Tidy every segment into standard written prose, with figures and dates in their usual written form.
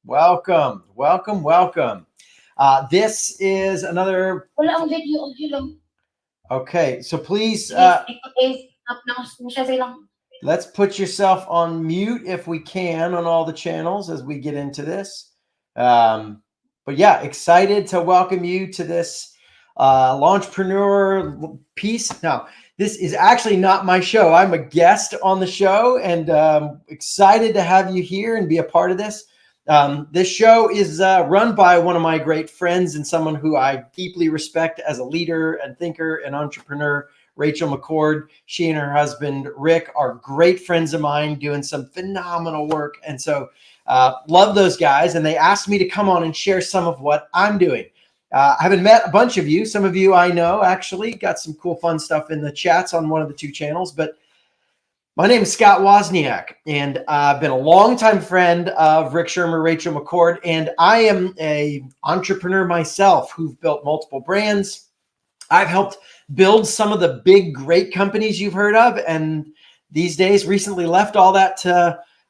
Welcome, welcome, welcome. This is another. Okay, so please let's put yourself on mute if we can on all the channels as we get into this. But yeah, excited to welcome you to this Launchpreneur piece. Now, this is actually not my show. I'm a guest on the show, and excited to have you here and be a part of this. This show is run by one of my great friends and someone who I deeply respect as a leader and thinker and entrepreneur, Rachel McCord. She and her husband, Rick, are great friends of mine doing some phenomenal work. And so love those guys. And they asked me to come on and share some of what I'm doing. I haven't met a bunch of you. Some of you I know actually got some cool, fun stuff in the chats on one of the two channels. But my name is Scott Wozniak, and I've been a longtime friend of Rick Shermer, Rachel McCord, and I am an entrepreneur myself who've built multiple brands. I've helped build some of the big, great companies you've heard of, and these days recently left all that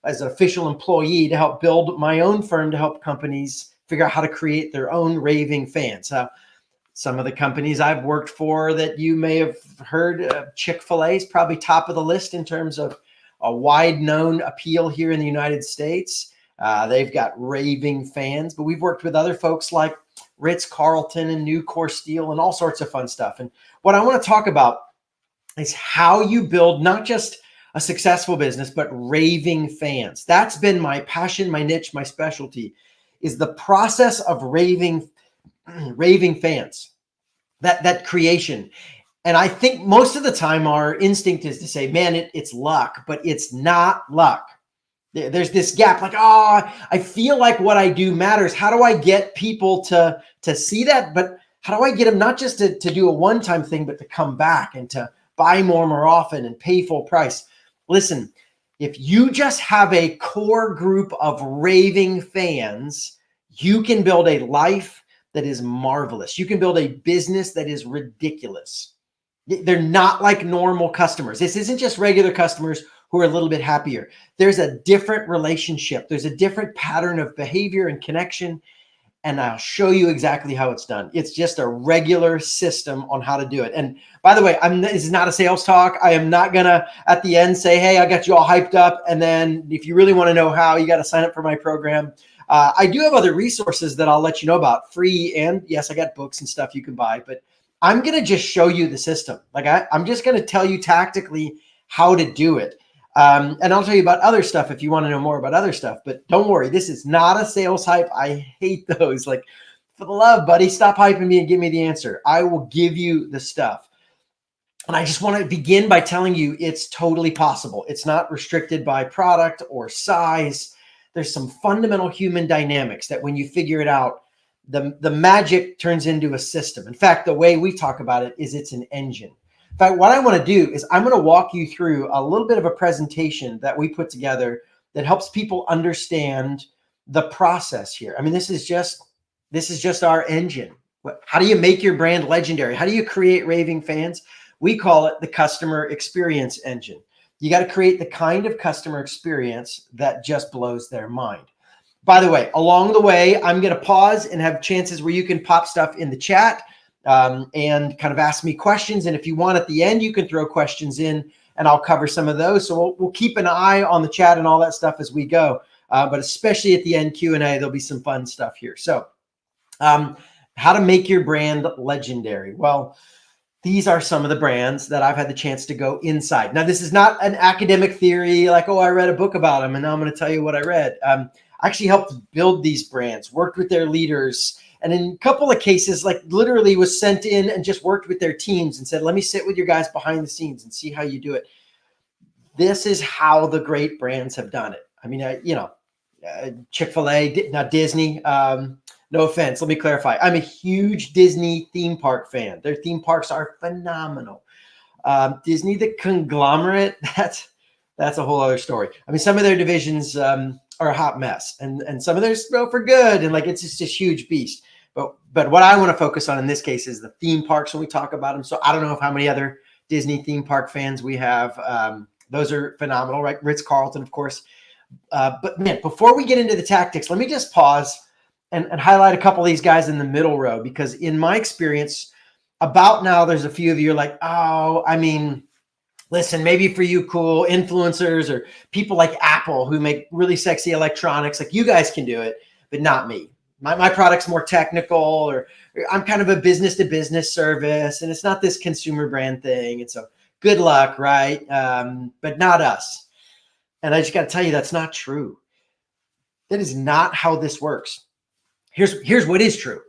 as an official employee to help build my own firm to help companies figure out how to create their own raving fans. Some of the companies I've worked for that you may have heard, Chick-fil-A is probably top of the list in terms of a wide known appeal here in the United States. They've got raving fans, but we've worked with other folks like Ritz-Carlton and Nucor Steel and all sorts of fun stuff. And what I want to talk about is how you build not just a successful business, but raving fans. That's been my passion, my niche, my specialty, is the process of raving fans, that creation. And I think most of the time our instinct is to say, man, it's luck, but it's not luck. There's this gap, like, I feel like what I do matters. How do I get people to see that? But how do I get them not just to do a one-time thing, but to come back and to buy more often and pay full price? Listen, if you just have a core group of raving fans, you can build a life that is marvelous. You can build a business that is ridiculous. They're not like normal customers. This isn't just regular customers who are a little bit happier. There's a different relationship. There's a different pattern of behavior and connection. And I'll show you exactly how it's done. It's just a regular system on how to do it. And by the way, this is not a sales talk. I am not gonna at the end say, hey, I got you all hyped up. And then if you really want to know how, you got to sign up for my program. I do have other resources that I'll let you know about, free, and yes, I got books and stuff you can buy, but I'm going to just show you the system. Like I'm just going to tell you tactically how to do it. And I'll tell you about other stuff if you want to know more about other stuff, but don't worry, this is not a sales hype. I hate those. Like, for the love, buddy, stop hyping me and give me the answer. I will give you the stuff. And I just want to begin by telling you it's totally possible. It's not restricted by product or size. There's some fundamental human dynamics that when you figure it out, the magic turns into a system. In fact, the way we talk about it is it's an engine. In fact, what I want to do is I'm going to walk you through a little bit of a presentation that we put together that helps people understand the process here. I mean, this is just our engine. How do you make your brand legendary? How do you create raving fans? We call it the customer experience engine. You got to create the kind of customer experience that just blows their mind. By the way, along the way, I'm going to pause and have chances where you can pop stuff in the chat and kind of ask me questions. And if you want at the end, you can throw questions in and I'll cover some of those. So we'll keep an eye on the chat and all that stuff as we go. But especially at the end Q&A, there'll be some fun stuff here. So how to make your brand legendary. Well, these are some of the brands that I've had the chance to go inside. Now, this is not an academic theory like, oh, I read a book about them and now I'm going to tell you what I read. I actually helped build these brands, worked with their leaders, and in a couple of cases, like literally was sent in and just worked with their teams and said, let me sit with your guys behind the scenes and see how you do it. This is how the great brands have done it. I mean, Chick-fil-A, not Disney, No offense. Let me clarify. I'm a huge Disney theme park fan. Their theme parks are phenomenal. Disney, the conglomerate, that's a whole other story. I mean, some of their divisions are a hot mess, and some of theirs go for good, and like it's just a huge beast. But what I want to focus on in this case is the theme parks when we talk about them. So I don't know how many other Disney theme park fans we have. Those are phenomenal, right? Ritz-Carlton, of course. But man, before we get into the tactics, let me just pause and highlight a couple of these guys in the middle row, because in my experience, about now, there's a few of you are like, oh, I mean, listen, maybe for you cool influencers or people like Apple who make really sexy electronics, like you guys can do it, but not me. My product's more technical, or I'm kind of a business to business service, and it's not this consumer brand thing. And so good luck, right? But not us. And I just got to tell you, that's not true. That is not how this works. Here's what is true.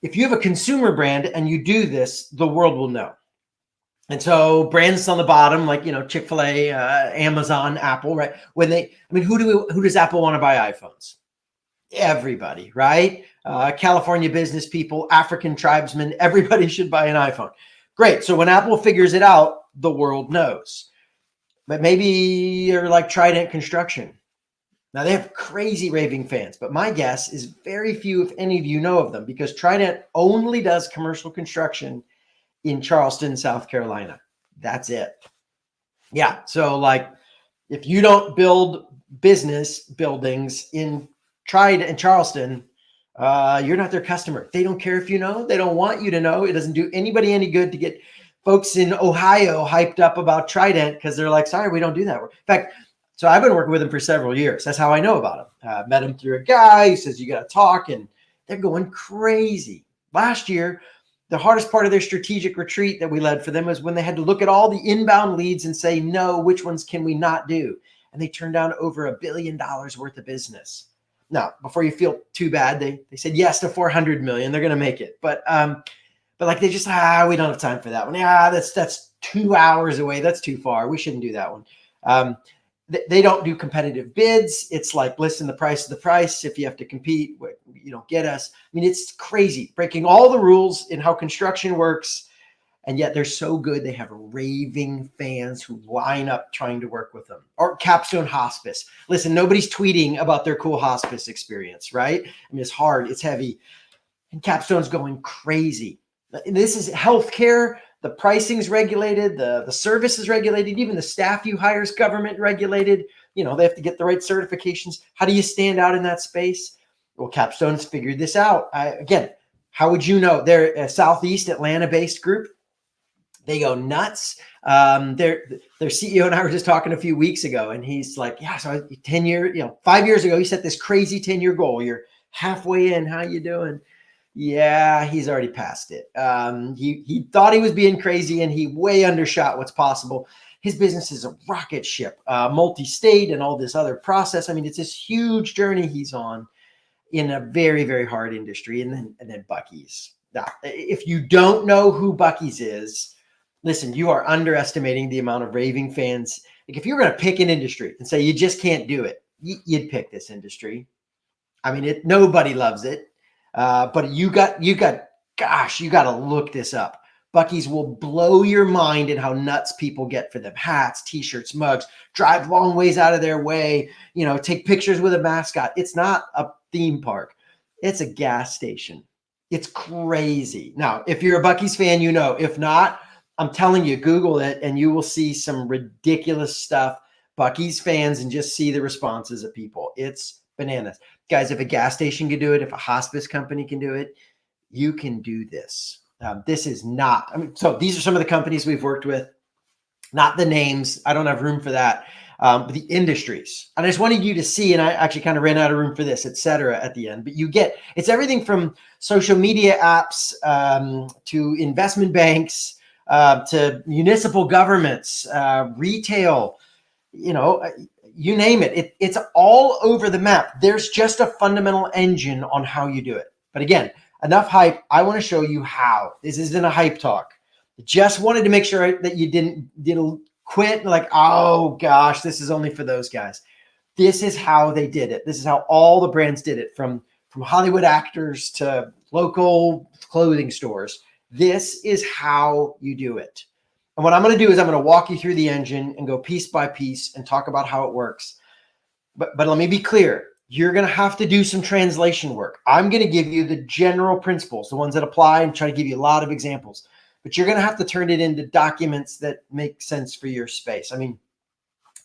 If you have a consumer brand and you do this, the world will know. And so brands on the bottom, like, Chick-fil-A, Amazon, Apple, right? Who does Apple want to buy iPhones? Everybody, right? California business people, African tribesmen, everybody should buy an iPhone. Great. So when Apple figures it out, the world knows. But maybe you're like Trident Construction. Now they have crazy raving fans, but my guess is very few, if any of you, know of them, because Trident only does commercial construction in Charleston, South Carolina. That's it. Yeah. So like if you don't build business buildings in Trident and Charleston, you're not their customer. They don't care if you know. They don't want you to know. It doesn't do anybody any good to get folks in Ohio hyped up about Trident, because they're like, sorry, we don't do that. In fact, so I've been working with them for several years. That's how I know about them. Met him through a guy who says, you got to talk, and they're going crazy. Last year, the hardest part of their strategic retreat that we led for them was when they had to look at all the inbound leads and say, no, which ones can we not do? And they turned down over $1 billion worth of business. Now, before you feel too bad, they said yes to 400 million. They're going to make it. But like they just, we don't have time for that one. Yeah, that's 2 hours away. That's too far. We shouldn't do that one. They don't do competitive bids. It's like, listen, the price is the price. If you have to compete, you don't get us. I mean, it's crazy, breaking all the rules in how construction works. And yet they're so good. They have raving fans who line up trying to work with them. Or Capstone Hospice. Listen, nobody's tweeting about their cool hospice experience, right? I mean, it's hard, it's heavy. And Capstone's going crazy. This is healthcare. The pricing's regulated. The service is regulated. Even the staff you hire is government regulated. They have to get the right certifications. How do you stand out in that space? Well, Capstone's figured this out. Again, how would you know? They're a Southeast Atlanta-based group. They go nuts. Their CEO and I were just talking a few weeks ago, and he's like, yeah, so 5 years ago, he set this crazy 10-year goal. You're halfway in. How you doing? Yeah, he's already passed it. He thought he was being crazy, and he way undershot what's possible. His business is a rocket ship, multi-state and all this other process. I mean, it's this huge journey he's on in a very, very hard industry. And then Buc-ee's. Now, if you don't know who Buc-ee's is, listen, you are underestimating the amount of raving fans. Like if you were going to pick an industry and say you just can't do it, you'd pick this industry. I mean, nobody loves it, but you got to look this up. Buc-ee's will blow your mind in how nuts people get for them. Hats, t-shirts, mugs, drive long ways out of their way, take pictures with a mascot. It's not a theme park. It's a gas station. It's crazy. Now, if you're a Buc-ee's fan, if not, I'm telling you, Google it and you will see some ridiculous stuff. Buc-ee's fans, and just see the responses of people. It's bananas. Guys, if a gas station can do it, if a hospice company can do it, you can do this. This is not, so these are some of the companies we've worked with, not the names. I don't have room for that. But the industries. And I just wanted you to see, and I actually kind of ran out of room for this, et cetera, at the end. But it's everything from social media apps to investment banks, to municipal governments, retail, you name it. It's all over the map. There's just a fundamental engine on how you do it. But again, enough hype. I want to show you how. This isn't a hype talk. Just wanted to make sure that you didn't quit like, oh gosh, this is only for those guys. This is how they did it. This is how all the brands did it, from from Hollywood actors to local clothing stores. This is how you do it. And what I'm going to do is I'm going to walk you through the engine and go piece by piece and talk about how it works. But let me be clear. You're going to have to do some translation work. I'm going to give you the general principles, the ones that apply, and try to give you a lot of examples. But you're going to have to turn it into documents that make sense for your space. I mean,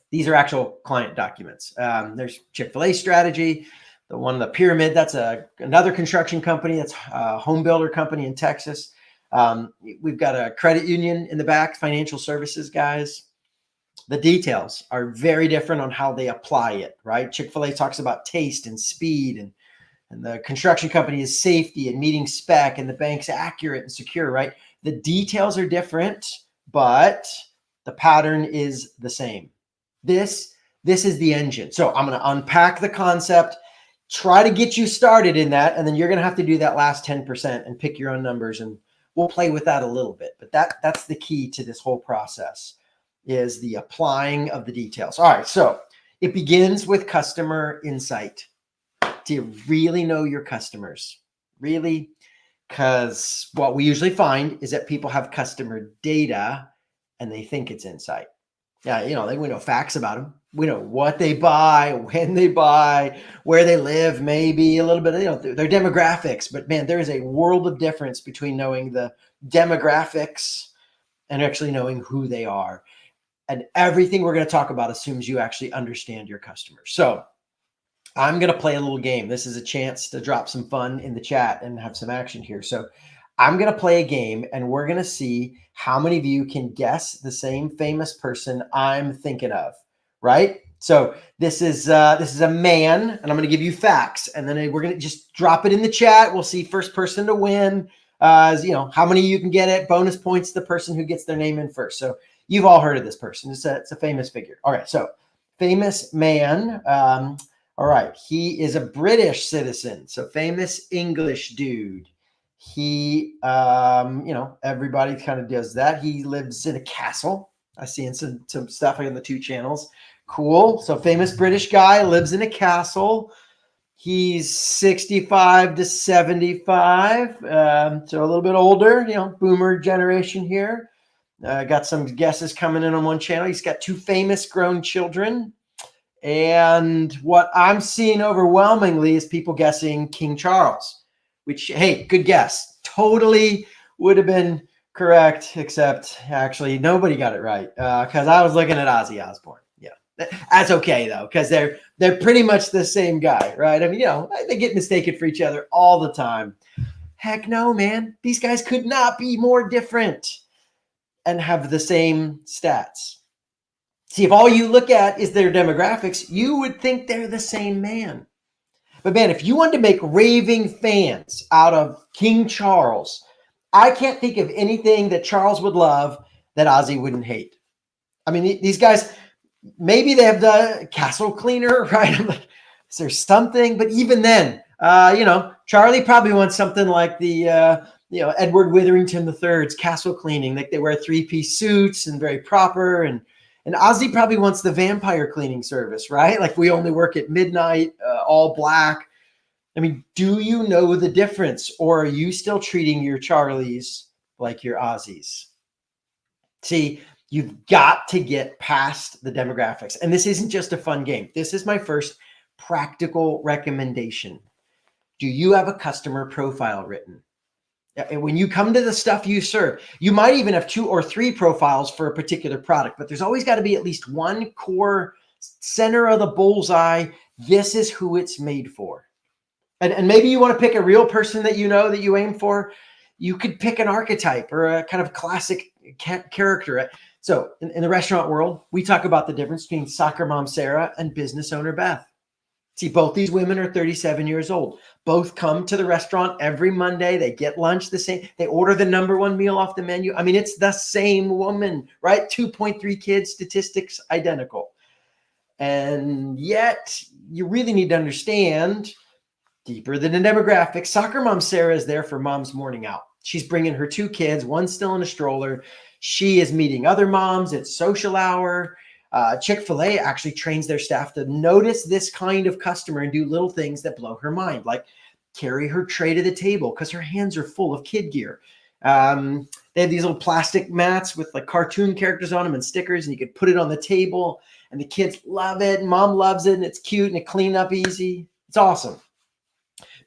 these are actual client documents. There's Chick-fil-A strategy. The one, the pyramid, that's another construction company. That's a home builder company in Texas. We've got a credit union in the back, financial services guys. The details are very different on how they apply it, right? Chick-fil-A talks about taste and speed, and the construction company is safety and meeting spec, and the bank's accurate and secure, right? The details are different, but the pattern is the same. This is the engine. So I'm going to unpack the concept, try to get you started in that, and then you're going to have to do that last 10% and pick your own numbers, and we'll play with that a little bit. But that's the key to this whole process, is the applying of the details. All right, so it begins with customer insight. Do you really know your customers? Really? Because what we usually find is that people have customer data and they think it's insight. Yeah, we know facts about them. We know what they buy, when they buy, where they live, maybe a little bit of, their demographics. But man, there is a world of difference between knowing the demographics and actually knowing who they are. And everything we're going to talk about assumes you actually understand your customers. So I'm going to play a little game. This is a chance to drop some fun in the chat and have some action here. So I'm going to play a game, and we're going to see how many of you can guess the same famous person I'm thinking of, right? So this is a man, and I'm going to give you facts, and then we're going to just drop it in the chat. We'll see first person to win. How many you can get it. Bonus points to the person who gets their name in first. So you've all heard of this person. It's a famous figure. All right, so famous man. All right, he is a British citizen, so famous English dude. He, everybody kind of does that. He lives in a castle. I see in some stuff on the 2 channels. Cool. So famous British guy lives in a castle. He's 65 to 75, so a little bit older, boomer generation here. Got some guesses coming in on one channel. He's got 2 famous grown children. And what I'm seeing overwhelmingly is people guessing King Charles, which, hey, good guess. Totally would have been correct, except actually nobody got it right because I was looking at Ozzy Osbourne. Yeah, that's okay, though, because they're pretty much the same guy, right? I mean, they get mistaken for each other all the time. Heck no, man. These guys could not be more different and have the same stats. See, if all you look at is their demographics, you would think they're the same man. But man, if you wanted to make raving fans out of King Charles, I can't think of anything that Charles would love that Ozzy wouldn't hate. I mean, these guys, maybe they have the castle cleaner, right? I'm like, is there something? But even then, Charlie probably wants something like the Edward Witherington III's castle cleaning. Like they wear 3-piece suits and very proper, and Ozzy probably wants the vampire cleaning service, right? Like we only work at midnight, all black. I mean, do you know the difference, or are you still treating your Charlies like your Ozzies? See, you've got to get past the demographics. And this isn't just a fun game. This is my first practical recommendation. Do you have a customer profile written? And when you come to the stuff you serve, you might even have 2 or 3 profiles for a particular product, but there's always got to be at least one core center of the bullseye. This is who it's made for. And maybe you want to pick a real person that that you aim for. You could pick an archetype or a kind of classic character. So in the restaurant world, we talk about the difference between soccer mom Sarah and business owner Beth. See, both these women are 37 years old. Both come to the restaurant every Monday. They get lunch the same. They order the #1 meal off the menu. I mean, it's the same woman, right? 2.3 kids, statistics identical. And yet, you really need to understand, deeper than the demographics, soccer mom Sarah is there for mom's morning out. She's bringing her 2 kids, one still in a stroller. She is meeting other moms. It's social hour. Chick-fil-A actually trains their staff to notice this kind of customer and do little things that blow her mind. Like carry her tray to the table because her hands are full of kid gear. They have these little plastic mats with like cartoon characters on them and stickers, and you could put it on the table, and the kids love it. And mom loves it, and it's cute, and it clean up easy. It's awesome.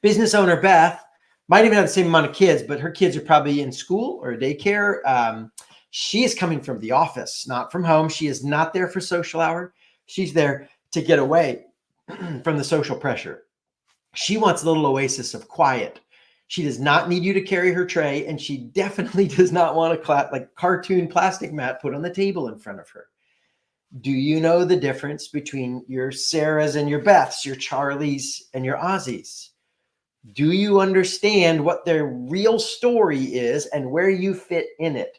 Business owner Beth might even have the same amount of kids, but her kids are probably in school or daycare. She is coming from the office, not from home. She is not there for social hour. She's there to get away from the social pressure. She wants a little oasis of quiet. She does not need you to carry her tray, and she definitely does not want a cartoon plastic mat put on the table in front of her. Do you know the difference between your Sarahs and your Beths, your Charlies and your Ozzies? Do you understand what their real story is and where you fit in it?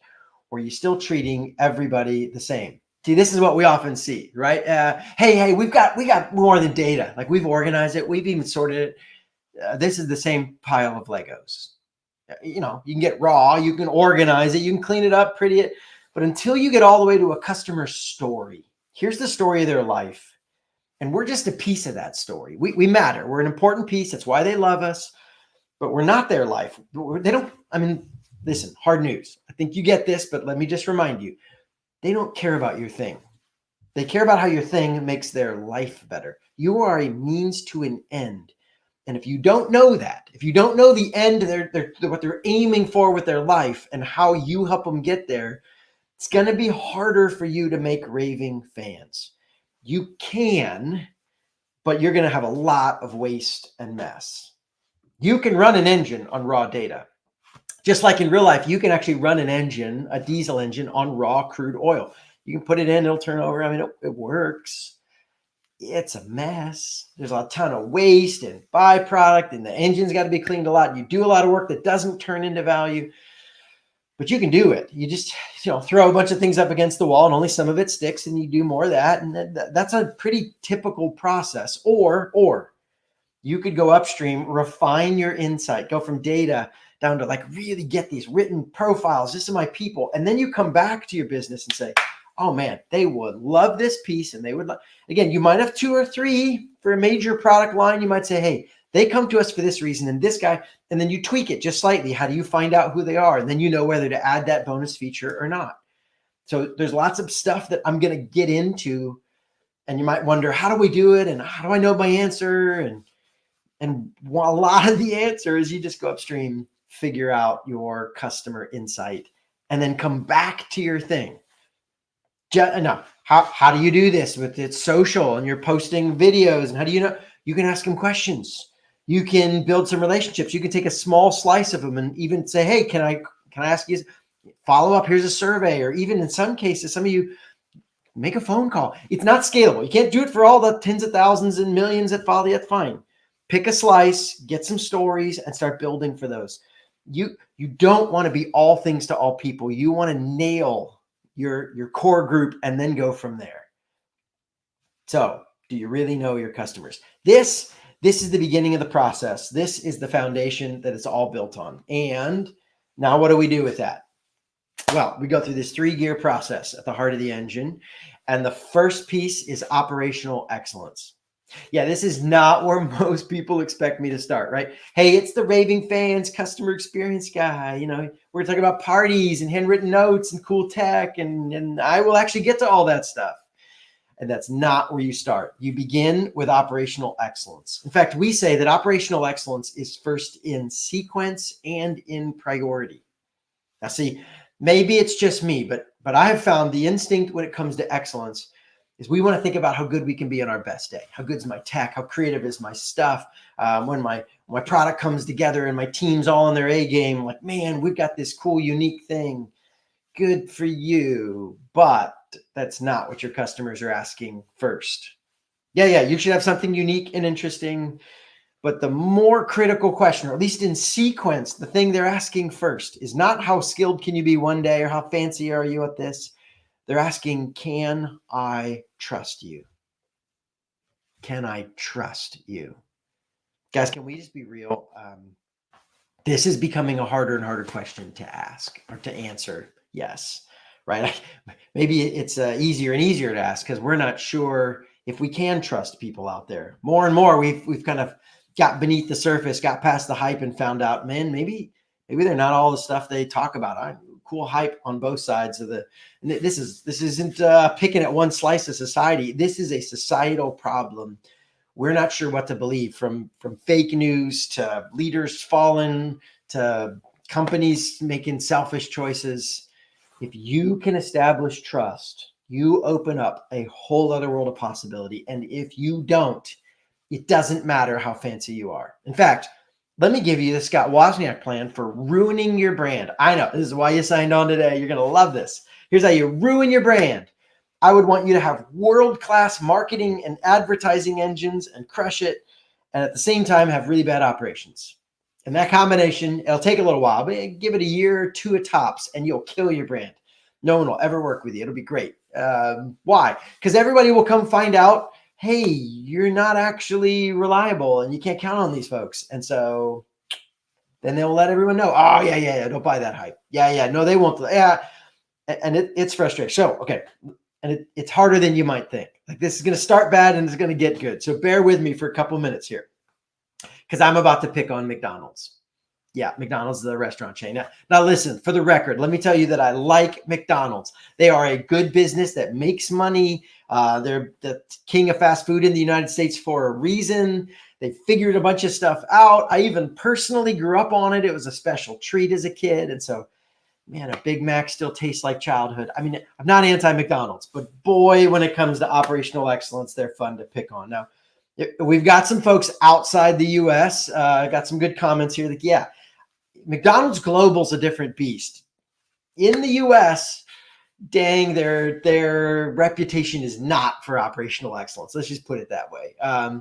Or are you still treating everybody the same? See, this is what we often see, right? Hey, we got more than data. Like, we've organized it. We've even sorted it. This is the same pile of Legos. You can get raw, you can organize it, you can clean it up, pretty it. But until you get all the way to a customer story, here's the story of their life. And we're just a piece of that story. We matter. We're an important piece. That's why they love us. But we're not their life. Listen, hard news. I think you get this, but let me just remind you. They don't care about your thing. They care about how your thing makes their life better. You are a means to an end. And if you don't know that, if you don't know the end, what they're aiming for with their life and how you help them get there, it's going to be harder for you to make raving fans. You can, but you're going to have a lot of waste and mess. You can run an engine on raw data. Just like in real life, you can actually run an engine, a diesel engine, on raw crude oil. You can put it in, it'll turn over. It works. It's a mess. There's a ton of waste and byproduct, and the engine's got to be cleaned a lot. You do a lot of work that doesn't turn into value, but you can do it. You just throw a bunch of things up against the wall, and only some of it sticks, and you do more of that, and that's a pretty typical process. Or you could go upstream, refine your insight, go from data down to really get these written profiles. This is my people, and then you come back to your business and say, oh man, they would love this piece, and they would again, you might have 2 or 3 for a major product line. You might say, hey, they come to us for this reason, and this guy, and then you tweak it just slightly. How do you find out who they are? And then you know whether to add that bonus feature or not. So there's lots of stuff that I'm going to get into, and you might wonder, how do we do it? And how do I know my answer? And a lot of the answer is you just go upstream, figure out your customer insight, and then come back to your thing. Now, how do you do this with it's social and you're posting videos? And how do you know? You can ask them questions. You can build some relationships. You can take a small slice of them and even say, hey, can I ask you, follow up? Here's a survey. Or even in some cases, some of you make a phone call. It's not scalable. You can't do it for all the tens of thousands and millions that follow you. That's fine. Pick a slice, get some stories, and start building for those. You don't want to be all things to all people. You want to nail your core group and then go from there. So, do you really know your customers? This is the beginning of the process. This is the foundation that it's all built on. And now what do we do with that? Well, we go through this 3-gear process at the heart of the engine. And the first piece is operational excellence. Yeah, this is not where most people expect me to start, right? Hey, it's the Raving Fans customer experience guy. We're talking about parties and handwritten notes and cool tech, and I will actually get to all that stuff. And that's not where you start. You begin with operational excellence. In fact, we say that operational excellence is first in sequence and in priority. Now, see, maybe it's just me, but I have found the instinct when it comes to excellence is we want to think about how good we can be on our best day. How good is my tech? How creative is my stuff? When my product comes together and my team's all in their A game, like, man, we've got this cool, unique thing. Good for you. But that's not what your customers are asking first. Yeah, you should have something unique and interesting. But the more critical question, or at least in sequence, the thing they're asking first is not how skilled can you be one day or how fancy are you at this. They're asking, can I trust you? Can I trust you? Guys, can we just be real? This is becoming a harder and harder question to ask or to answer. Yes, right? Maybe it's easier and easier to ask because we're not sure if we can trust people out there. More and more, we've kind of got beneath the surface, got past the hype, and found out, man, maybe they're not all the stuff they talk about. Cool hype on both sides of the. And this isn't picking at one slice of society. This is a societal problem. We're not sure what to believe, from fake news to leaders falling to companies making selfish choices. If you can establish trust, you open up a whole other world of possibility. And if you don't, it doesn't matter how fancy you are. In fact, let me give you the Scott Wozniak plan for ruining your brand. I know this is why you signed on today. You're going to love this. Here's how you ruin your brand. I would want you to have world-class marketing and advertising engines and crush it, and at the same time have really bad operations. And that combination, it'll take a little while, but give it a year or two at tops, and you'll kill your brand. No one will ever work with you. It'll be great. Why? Because everybody will come find out, hey, you're not actually reliable, and you can't count on these folks. And so then they'll let everyone know, oh, yeah, don't buy that hype. Yeah, no, they won't. Yeah, and it's frustrating. So, okay. And it's harder than you might think. Like, this is going to start bad and it's going to get good. So bear with me for a couple minutes here, because I'm about to pick on McDonald's. Yeah, McDonald's is the restaurant chain. Now listen, for the record, let me tell you that I like McDonald's. They are a good business that makes money. They're the king of fast food in the United States for a reason. They figured a bunch of stuff out. I even personally grew up on it. It was a special treat as a kid. And so, man, a Big Mac still tastes like childhood. I mean, I'm not anti-McDonald's, but boy, when it comes to operational excellence, they're fun to pick on. Now, we've got some folks outside the U.S. I got some good comments here. Like, yeah, McDonald's Global's a different beast. In the U.S., dang, their reputation is not for operational excellence. Let's just put it that way. I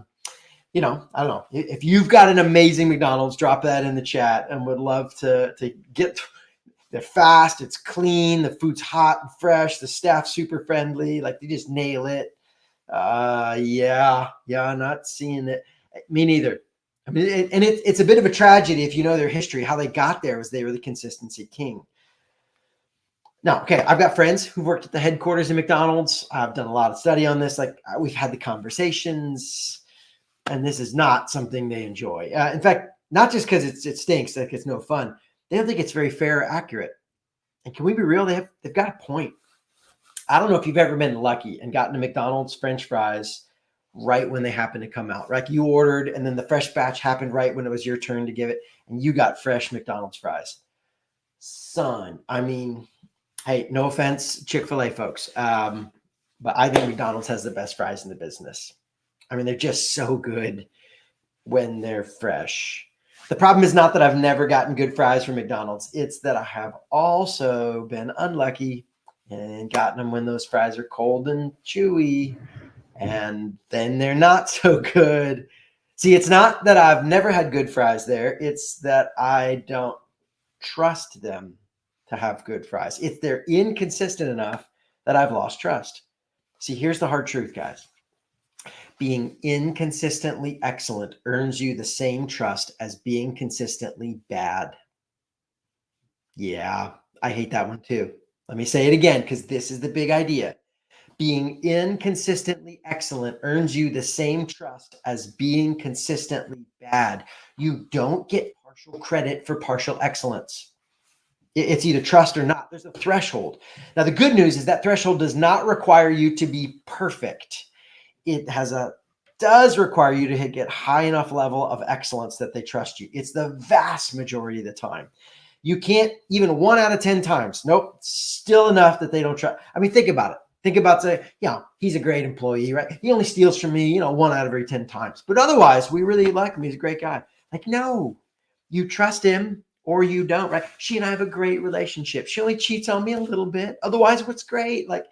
don't know. If you've got an amazing McDonald's, drop that in the chat, and would love to get. They're fast, it's clean, the food's hot and fresh, the staff's super friendly, like they just nail it. Yeah, not seeing it. Me neither. I mean, it's a bit of a tragedy if you know their history. How they got there was they were the consistency king. Now, okay, I've got friends who've worked at the headquarters of McDonald's. I've done a lot of study on this. Like, we've had the conversations, and this is not something they enjoy. In fact, not just because it stinks, like it's no fun. They don't think it's very fair or accurate. And can we be real? They've got a point. I don't know if you've ever been lucky and gotten a McDonald's French fries right when they happen to come out. Like, you ordered, and then the fresh batch happened right when it was your turn to give it, and you got fresh McDonald's fries. Son, I mean, hey, no offense, Chick-fil-A folks, but I think McDonald's has the best fries in the business. I mean, they're just so good when they're fresh. The problem is not that I've never gotten good fries from McDonald's. It's that I have also been unlucky and gotten them when those fries are cold and chewy, and then they're not so good. See, it's not that I've never had good fries there. It's that I don't trust them to have good fries. If they're inconsistent enough that I've lost trust. See, here's the hard truth, guys. Being inconsistently excellent earns you the same trust as being consistently bad. Yeah, I hate that one too. Let me say it again, because this is the big idea. Being inconsistently excellent earns you the same trust as being consistently bad. You don't get partial credit for partial excellence. It's either trust or not. There's a threshold. Now, the good news is that threshold does not require you to be perfect. It does require you to get high enough level of excellence that they trust you. It's the vast majority of the time. You can't even 1 out of 10 times. Nope. Still enough that they don't trust. I mean, think about it. Think about, say, he's a great employee, right? He only steals from me, 1 out of every 10 times. But otherwise, we really like him. He's a great guy. Like, no, you trust him or you don't, right? She and I have a great relationship. She only cheats on me a little bit. Otherwise, what's great? Like,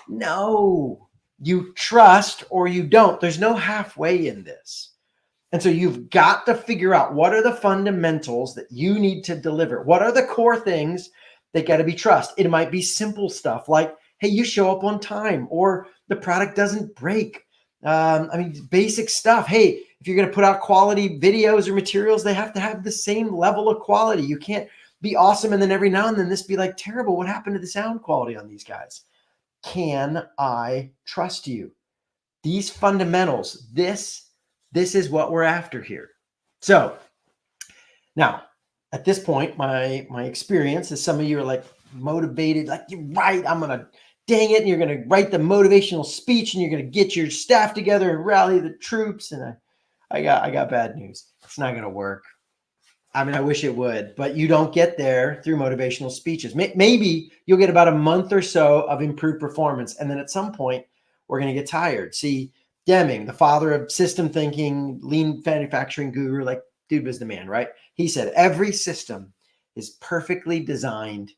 no. You trust or you don't. There's no halfway in this. And so you've got to figure out what are the fundamentals that you need to deliver. What are the core things that got to be trust? It might be simple stuff like, hey, you show up on time, or the product doesn't break. Basic stuff. Hey, if you're going to put out quality videos or materials, they have to have the same level of quality. You can't be awesome and then every now and then this be like terrible. What happened to the sound quality on these guys? Can I trust you? These fundamentals, this is what we're after here. So now at this point, my experience is some of you are like motivated, like you're right, I'm going to dang it. And you're going to write the motivational speech and you're going to get your staff together and rally the troops. And I got bad news. It's not going to work. I mean, I wish it would, but you don't get there through motivational speeches. Maybe you'll get about a month or so of improved performance. And then at some point, we're going to get tired. See, Deming, the father of system thinking, lean manufacturing guru, like dude was the man, right? He said, every system is perfectly designed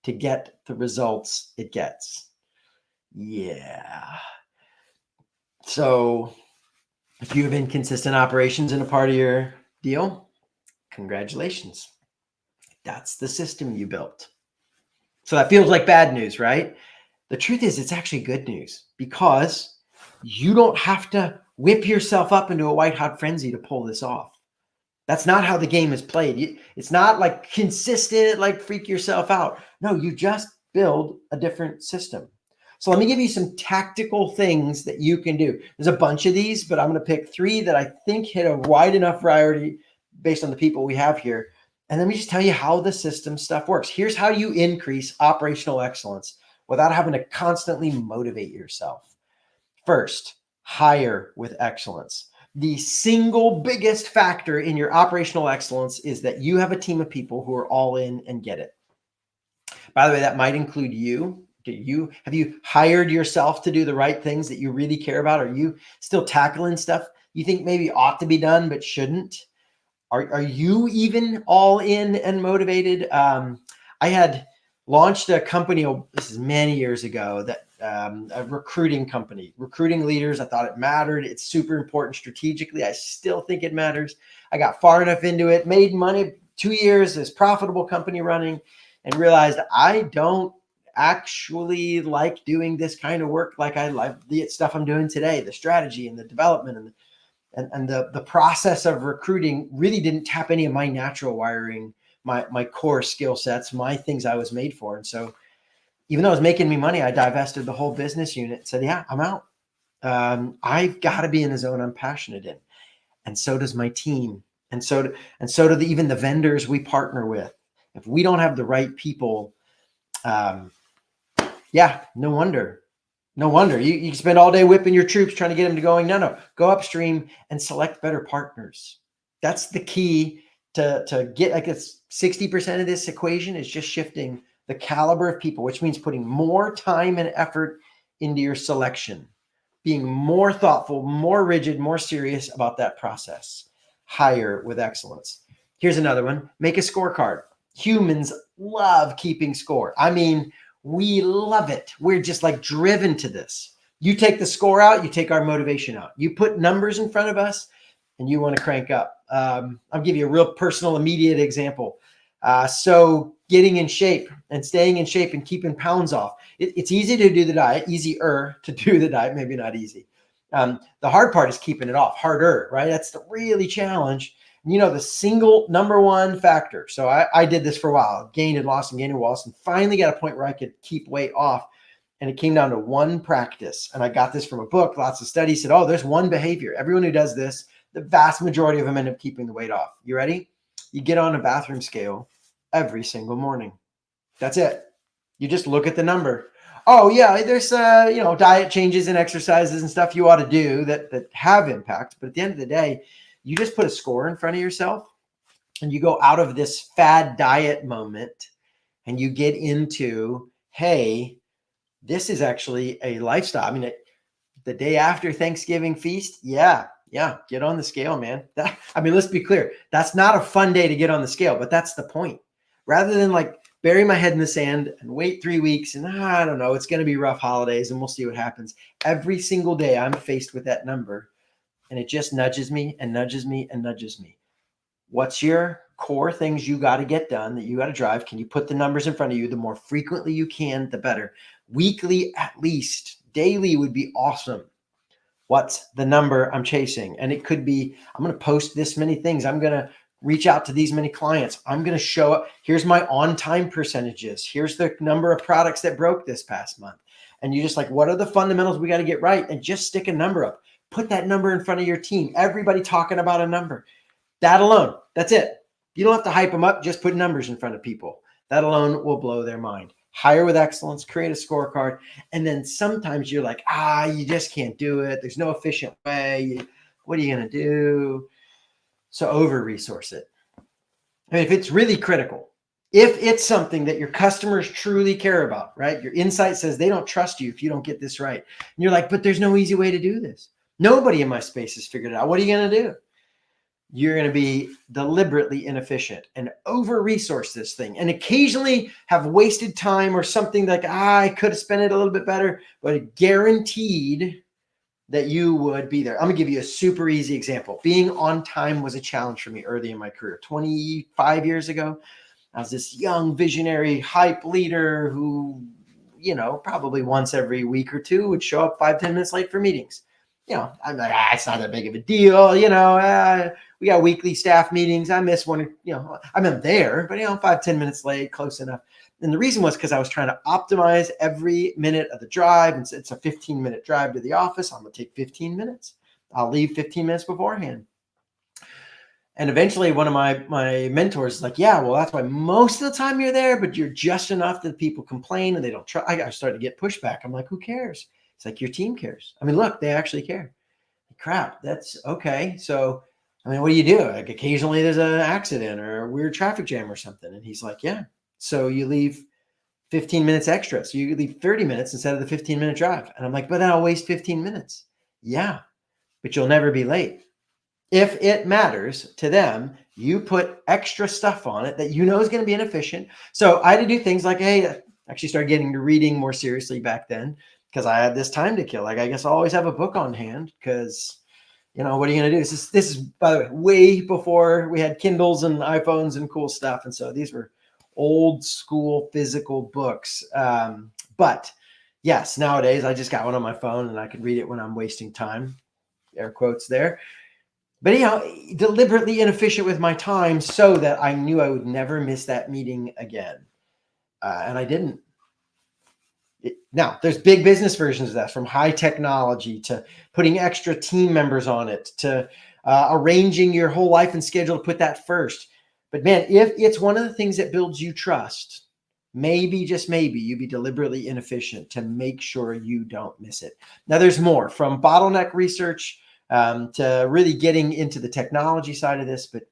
to get the results it gets. Yeah. So if you have inconsistent operations in a part of your deal, congratulations. That's the system you built. So that feels like bad news, right? The truth is it's actually good news because you don't have to whip yourself up into a white hot frenzy to pull this off. That's not how the game is played. It's not like consistent, like freak yourself out. No, you just build a different system. So let me give you some tactical things that you can do. There's a bunch of these, but I'm going to pick 3 that I think hit a wide enough variety based on the people we have here. And let me just tell you how the system stuff works. Here's how you increase operational excellence without having to constantly motivate yourself. First, hire with excellence. The single biggest factor in your operational excellence is that you have a team of people who are all in and get it. By the way, that might include you. Have you hired yourself to do the right things that you really care about? Are you still tackling stuff you think maybe ought to be done but shouldn't? Are you even all in and motivated? I had launched a company, this is many years ago, that a recruiting company, recruiting leaders. I thought it mattered. It's super important strategically. I still think it matters. I got far enough into it, made money, 2 years, this profitable company running, and realized I don't actually like doing this kind of work like I like the stuff I'm doing today, the strategy and the development and the process of recruiting really didn't tap any of my natural wiring, my core skill sets, my things I was made for. And so even though it was making me money, I divested the whole business unit and said, yeah, I'm out. I've got to be in the zone I'm passionate in. And so does my team. And so do even the vendors we partner with. If we don't have the right people, yeah, no wonder. No wonder you spend all day whipping your troops trying to get them to go upstream and select better partners. That's the key to get, like, it's 60% of this equation is just shifting the caliber of people, which means putting more time and effort into your selection, being more thoughtful, more rigid, more serious about that process. Hire with excellence. Here's another one. Make a scorecard. Humans love keeping score. I mean, we love it. We're just like driven to this. You take the score out, you take our motivation out. You put numbers in front of us and you want to crank up. I'll give you a real personal, immediate example. So getting in shape and staying in shape and keeping pounds off. It's easy to do the diet, easier to do the diet, maybe not easy. The hard part is keeping it off, harder, right? That's the really challenge. The single number one factor. So I did this for a while, gained and lost and gained and lost, and finally got a point where I could keep weight off. And it came down to one practice. And I got this from a book. Lots of studies said, there's one behavior. Everyone who does this, the vast majority of them end up keeping the weight off. You ready? You get on a bathroom scale every single morning. That's it. You just look at the number. Oh yeah, there's diet changes and exercises and stuff you ought to do that have impact. But at the end of the day, you just put a score in front of yourself and you go out of this fad diet moment and you get into, hey, this is actually a lifestyle. I mean, the day after Thanksgiving feast, yeah, get on the scale, man. Let's be clear. That's not a fun day to get on the scale, but that's the point. Rather than like bury my head in the sand and wait 3 weeks and I don't know, it's going to be rough holidays and we'll see what happens. Every single day I'm faced with that number and it just nudges me and nudges me and nudges me. What's your core things you got to get done that you got to drive? Can you put the numbers in front of you? The more frequently you can, the better. Weekly, at least. Daily would be awesome. What's the number I'm chasing? And it could be, I'm going to post this many things. I'm going to reach out to these many clients. I'm going to show up. Here's my on-time percentages. Here's the number of products that broke this past month. And you just like, what are the fundamentals we got to get right? And just stick a number up. Put that number in front of your team. Everybody talking about a number. That alone, that's it. You don't have to hype them up. Just put numbers in front of people. That alone will blow their mind. Hire with excellence, create a scorecard. And then sometimes you're like, you just can't do it. There's no efficient way. What are you going to do? So over-resource it. I mean, if it's really critical, if it's something that your customers truly care about, right? Your insight says they don't trust you if you don't get this right. And you're like, but there's no easy way to do this. Nobody in my space has figured it out. What are you going to do? You're going to be deliberately inefficient and over-resource this thing, and occasionally have wasted time or something like, I could have spent it a little bit better, but guaranteed that you would be there. I'm going to give you a super easy example. Being on time was a challenge for me early in my career. 25 years ago, I was this young visionary hype leader who, probably once every week or two would show up 5-10 minutes late for meetings. I'm like, it's not that big of a deal. We got weekly staff meetings. I miss one, I'm there, but 5-10 minutes late, close enough. And the reason was because I was trying to optimize every minute of the drive. And it's a 15-minute drive to the office. I'm going to take 15 minutes. I'll leave 15 minutes beforehand. And eventually one of my mentors is like, yeah, well, that's why most of the time you're there, but you're just enough that people complain and they don't try. I started to get pushback. I'm like, who cares? It's like, your team cares. I mean, look, they actually care. Crap, that's okay. So, I mean, what do you do? Like occasionally there's an accident or a weird traffic jam or something. And he's like, yeah. So you leave 15 minutes extra. So you leave 30 minutes instead of the 15-minute drive. And I'm like, but then I'll waste 15 minutes. Yeah, but you'll never be late. If it matters to them, you put extra stuff on it that is going to be inefficient. So I had to do things like, hey, I actually started getting to reading more seriously back then because I had this time to kill. Like, I guess I always have a book on hand because, what are you going to do? This is, by the way before we had Kindles and iPhones and cool stuff. And so these were old school physical books. But yes, nowadays I just got one on my phone and I can read it when I'm wasting time. Air quotes there. But, deliberately inefficient with my time so that I knew I would never miss that meeting again. And I didn't. Now, there's big business versions of that, from high technology to putting extra team members on it to arranging your whole life and schedule to put that first. But man, if it's one of the things that builds you trust, maybe, just maybe, you be deliberately inefficient to make sure you don't miss it. Now, there's more, from bottleneck research to really getting into the technology side of this. But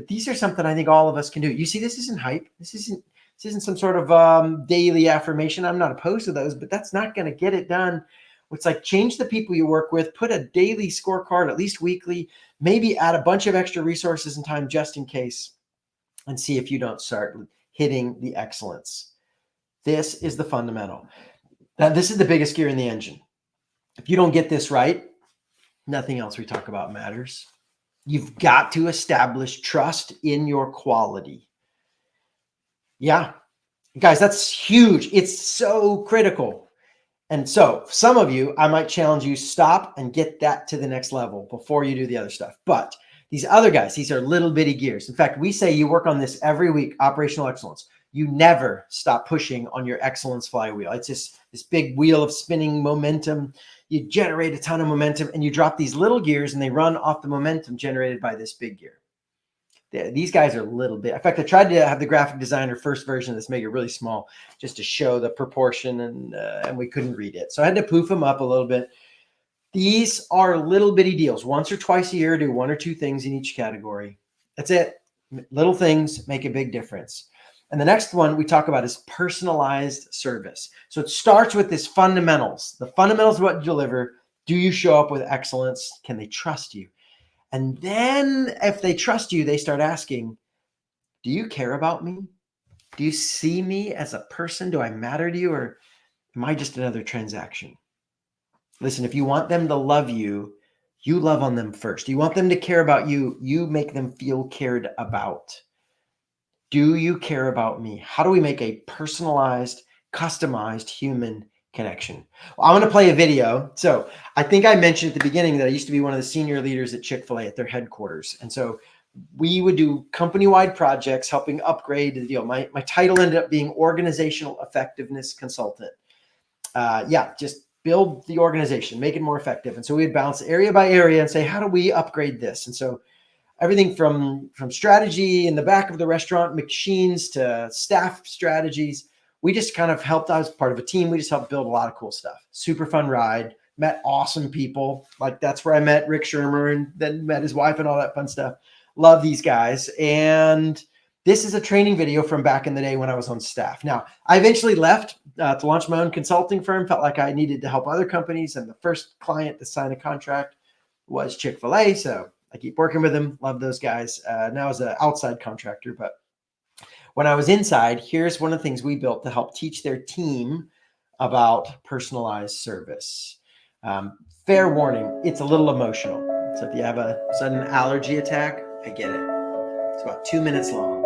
these are something I think all of us can do. You see, this isn't hype. This isn't some sort of daily affirmation. I'm not opposed to those, but that's not going to get it done. It's like, change the people you work with, put a daily scorecard, at least weekly, maybe add a bunch of extra resources and time just in case, and see if you don't start hitting the excellence. This is the fundamental. Now, this is the biggest gear in the engine. If you don't get this right, nothing else we talk about matters. You've got to establish trust in your quality. Yeah, guys, that's huge. It's so critical. And so some of you, I might challenge you, stop and get that to the next level before you do the other stuff. But these other guys, these are little bitty gears. In fact, we say you work on this every week, operational excellence. You never stop pushing on your excellence flywheel. It's just this big wheel of spinning momentum. You generate a ton of momentum and you drop these little gears and they run off the momentum generated by this big gear. These guys are a little bit. In fact, I tried to have the graphic designer first version of this make it really small just to show the proportion, and we couldn't read it. So I had to poof them up a little bit. These are little bitty deals. Once or twice a year, do one or two things in each category. That's it. Little things make a big difference. And the next one we talk about is personalized service. So it starts with this fundamentals. The fundamentals of what you deliver. Do you show up with excellence? Can they trust you? And then if they trust you, they start asking, do you care about me? Do you see me as a person? Do I matter to you, or am I just another transaction? Listen, if you want them to love you, you love on them first. You want them to care about you, you make them feel cared about. Do you care about me? How do we make a personalized, customized human connection? Well, I'm going to play a video. So I think I mentioned at the beginning that I used to be one of the senior leaders at Chick-fil-A at their headquarters. And so we would do company-wide projects helping upgrade the deal. My title ended up being organizational effectiveness consultant. Just build the organization, make it more effective. And so we'd bounce area by area and say, how do we upgrade this? And so everything from strategy in the back of the restaurant, machines to staff strategies. We just kind of helped. I was part of a team. We just helped build a lot of cool stuff. Super fun ride. Met awesome people. Like that's where I met Rick Shermer and then met his wife and all that fun stuff. Love these guys. And this is a training video from back in the day when I was on staff. Now, I eventually left to launch my own consulting firm. Felt like I needed to help other companies. And the first client to sign a contract was Chick-fil-A. So I keep working with them. Love those guys. Now as an outside contractor. But when I was inside, here's one of the things we built to help teach their team about personalized service. Fair warning, it's a little emotional. So if you have a sudden allergy attack, I get it. It's about 2 minutes long.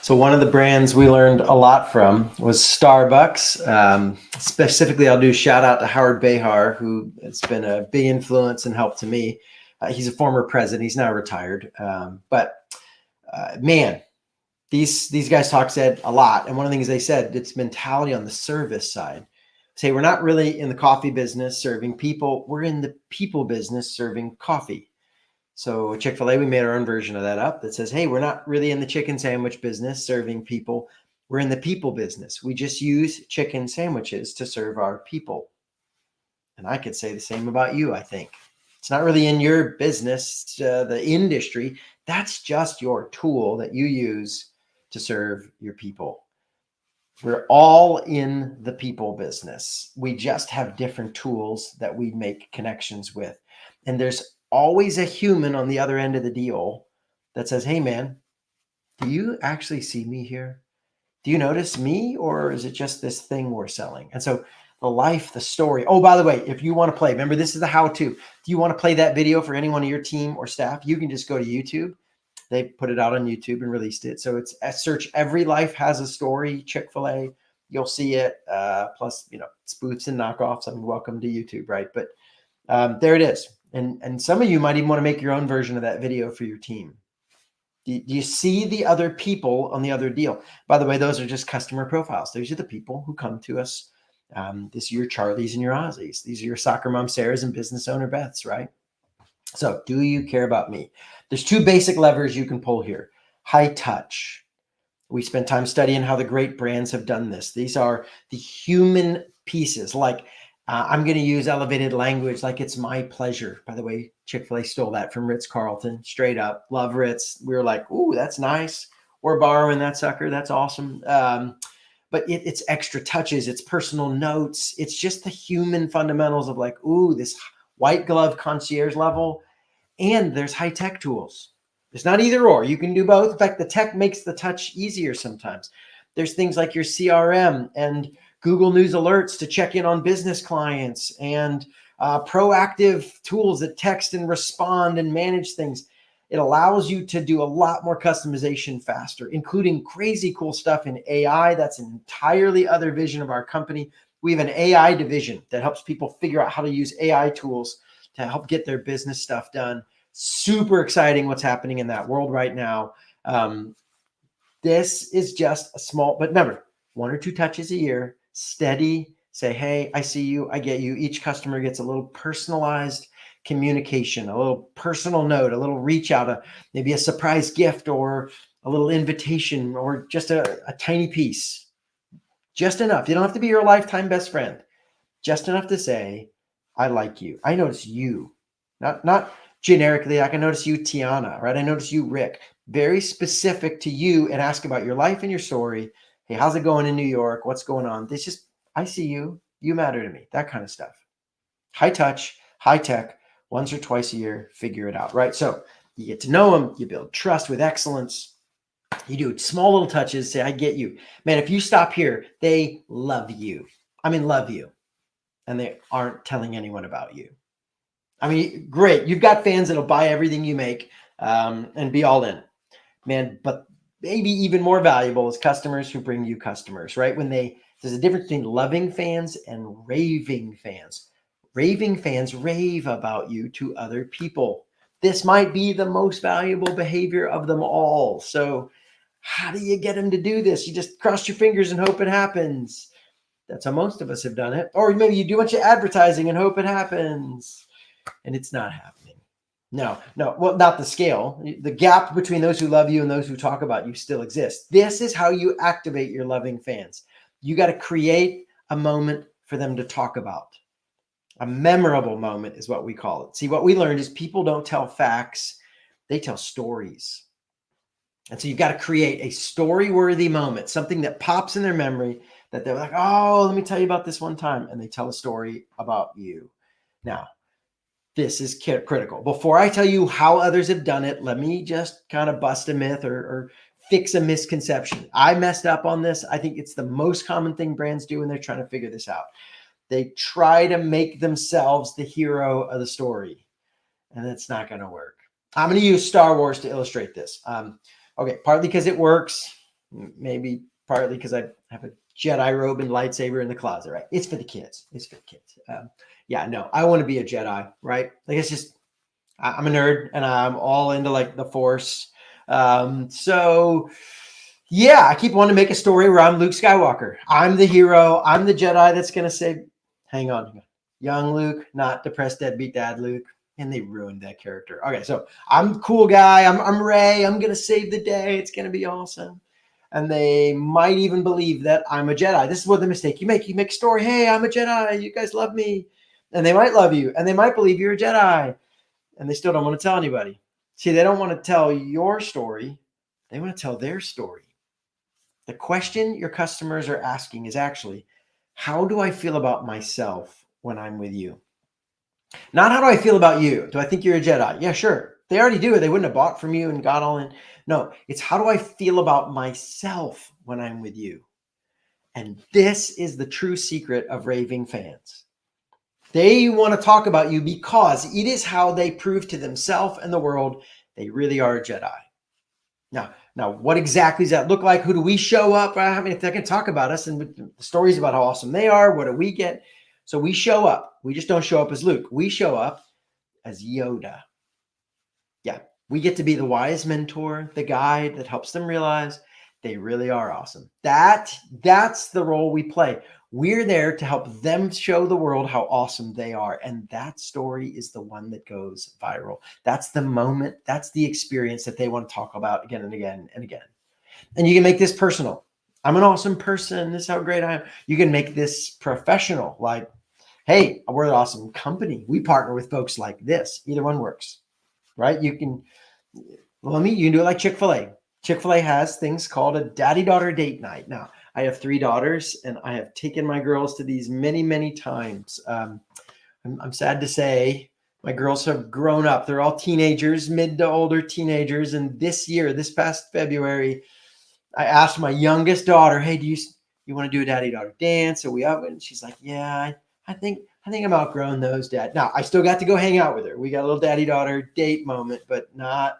So one of the brands we learned a lot from was Starbucks. Specifically, I'll do a shout out to Howard Behar, who has been a big influence and help to me. He's a former president. He's now retired. Man, these guys said a lot. And one of the things they said, it's mentality on the service side. Say we're not really in the coffee business serving people. We're in the people business serving coffee. So at Chick-fil-A, we made our own version of that up that says, hey, we're not really in the chicken sandwich business serving people. We're in the people business. We just use chicken sandwiches to serve our people. And I could say the same about you, I think. It's not really in your business, the industry. That's just your tool that you use to serve your people. We're all in the people business. We just have different tools that we make connections with. And there's always a human on the other end of the deal that says, hey man, do you actually see me here? Do you notice me, or is it just this thing we're selling? And so the story. Oh, by the way, if you want to play, remember this is the how-to. Do you want to play that video for anyone on your team or staff? You can just go to YouTube. They put it out on YouTube and released it. So it's search Every Life Has a Story, Chick-fil-A. You'll see it. Plus, spoofs and knockoffs. I mean, welcome to YouTube, right? But there it is. And some of you might even want to make your own version of that video for your team. Do you see the other people on the other deal? By the way, those are just customer profiles. Those are the people who come to us. This are your Charlies and your Aussies. These are your soccer mom Sarahs and business owner Beths, right? So do you care about me? There's two basic levers you can pull here. High touch. We spent time studying how the great brands have done this. These are the human pieces. Like I'm going to use elevated language like it's my pleasure. By the way, Chick-fil-A stole that from Ritz-Carlton. Straight up. Love Ritz. We were like, ooh, that's nice. We're borrowing that sucker. That's awesome. But it's extra touches. It's personal notes. It's just the human fundamentals of like, ooh, this white glove concierge level. And there's high-tech tools. It's not either or. You can do both. In fact, the tech makes the touch easier sometimes. There's things like your CRM and Google News alerts to check in on business clients and proactive tools that text and respond and manage things. It allows you to do a lot more customization faster, including crazy cool stuff in AI. That's an entirely other vision of our company. We have an AI division that helps people figure out how to use AI tools to help get their business stuff done. Super exciting what's happening in that world right now. This is just a small, but remember, 1 or 2 touches a year, steady, say, hey, I see you, I get you. Each customer gets a little personalized communication, a little personal note, a little reach out, maybe a surprise gift or a little invitation or just a tiny piece. Just enough. You don't have to be your lifetime best friend. Just enough to say, I like you. I notice you. Not generically, I can notice you, Tiana, right? I notice you, Rick. Very specific to you and ask about your life and your story. Hey, how's it going in New York? What's going on? This just, I see you. You matter to me. That kind of stuff. High touch, high tech, once or twice a year, figure it out, right? So you get to know them. You build trust with excellence. You do small little touches. Say, I get you. Man, if you stop here, they love you. I mean, love you. And they aren't telling anyone about you. I mean, great. You've got fans that'll buy everything you make and be all in, man. But maybe even more valuable is customers who bring you customers, right? There's a difference between loving fans and raving fans. Raving fans rave about you to other people. This might be the most valuable behavior of them all. So how do you get them to do this? You just cross your fingers and hope it happens. That's how most of us have done it. Or maybe you do a bunch of advertising and hope it happens. And it's not happening. No, well, not the scale. The gap between those who love you and those who talk about you still exists. This is how you activate your loving fans. You got to create a moment for them to talk about. A memorable moment is what we call it. See, what we learned is people don't tell facts, they tell stories. And so you've got to create a story-worthy moment, something that pops in their memory that they're like, oh, let me tell you about this one time. And they tell a story about you. Now, this is critical. Before I tell you how others have done it, let me just kind of bust a myth or fix a misconception. I messed up on this. I think it's the most common thing brands do when they're trying to figure this out. They try to make themselves the hero of the story, and that's not going to work. I'm going to use Star Wars to illustrate this. Okay, partly because it works, maybe partly because I have a Jedi robe and lightsaber in the closet, right? It's for the kids. It's for the kids. Yeah, no, I want to be a Jedi, right? Like it's just, I'm a nerd and I'm all into like the Force. So yeah, I keep wanting to make a story where I'm Luke Skywalker. I'm the hero. I'm the Jedi that's going to say, hang on, young Luke, not depressed deadbeat dad Luke. And they ruined that character. Okay, so I'm the cool guy. I'm Rey. I'm going to save the day. It's going to be awesome. And they might even believe that I'm a Jedi. This is what the mistake you make. You make a story. Hey, I'm a Jedi. You guys love me. And they might love you. And they might believe you're a Jedi. And they still don't want to tell anybody. See, they don't want to tell your story. They want to tell their story. The question your customers are asking is actually, how do I feel about myself when I'm with you? Not how do I feel about you? Do I think you're a Jedi? Yeah, sure. They already do it. They wouldn't have bought from you and got all in. No, it's how do I feel about myself when I'm with you? And this is the true secret of raving fans. They want to talk about you because it is how they prove to themselves and the world they really are a Jedi. Now, what exactly does that look like? Who do we show up? I mean, if they can talk about us and the stories about how awesome they are, what do we get? So we show up. We just don't show up as Luke. We show up as Yoda. Yeah, We get to be the wise mentor, the guide that helps them realize they really are awesome. That's the role we play. We're there to help them show the world how awesome they are. And that story is the one that goes viral. That's the moment, that's the experience that they want to talk about again and again and again. And you can make this personal. I'm an awesome person. This is how great I am. You can make this professional. Like, hey, we're an awesome company. We partner with folks like this. Either one works, right? You can do it like Chick-fil-A. Chick-fil-A has things called a daddy-daughter date night. Now, I have 3 daughters, and I have taken my girls to these many, many times. I'm sad to say my girls have grown up. They're all teenagers, mid to older teenagers. And this past February, I asked my youngest daughter, "Hey, do you want to do a daddy-daughter dance?" So we up, and she's like, "Yeah, I think I'm outgrown those, Dad." Now, I still got to go hang out with her. We got a little daddy-daughter date moment, but not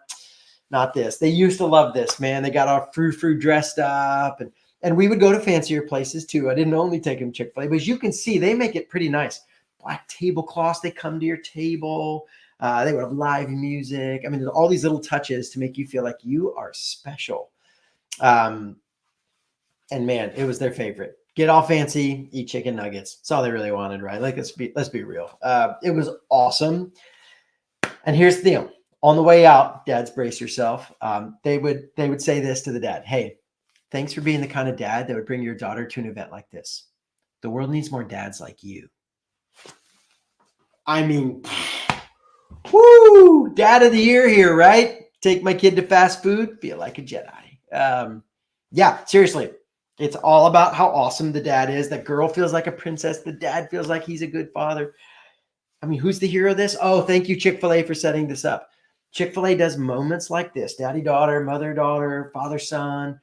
this. They used to love this, man. They got all frou-frou dressed up, and we would go to fancier places too. I didn't only take them Chick-fil-A, but as you can see, they make it pretty nice. Black tablecloths, they come to your table. They would have live music. I mean, all these little touches to make you feel like you are special. And man, it was their favorite. Get all fancy, eat chicken nuggets. That's all they really wanted, right? Like, let's be real. It was awesome. And here's the deal. On the way out, dads, brace yourself. They would say this to the dad. "Hey, thanks for being the kind of dad that would bring your daughter to an event like this. The world needs more dads like you." I mean, woo, dad of the year here, right? Take my kid to fast food, feel like a Jedi. Yeah, seriously. It's all about how awesome the dad is. The girl feels like a princess. The dad feels like he's a good father. I mean, who's the hero of this? Oh, thank you, Chick-fil-A, for setting this up. Chick-fil-A does moments like this: daddy, daughter, mother, daughter, father, son.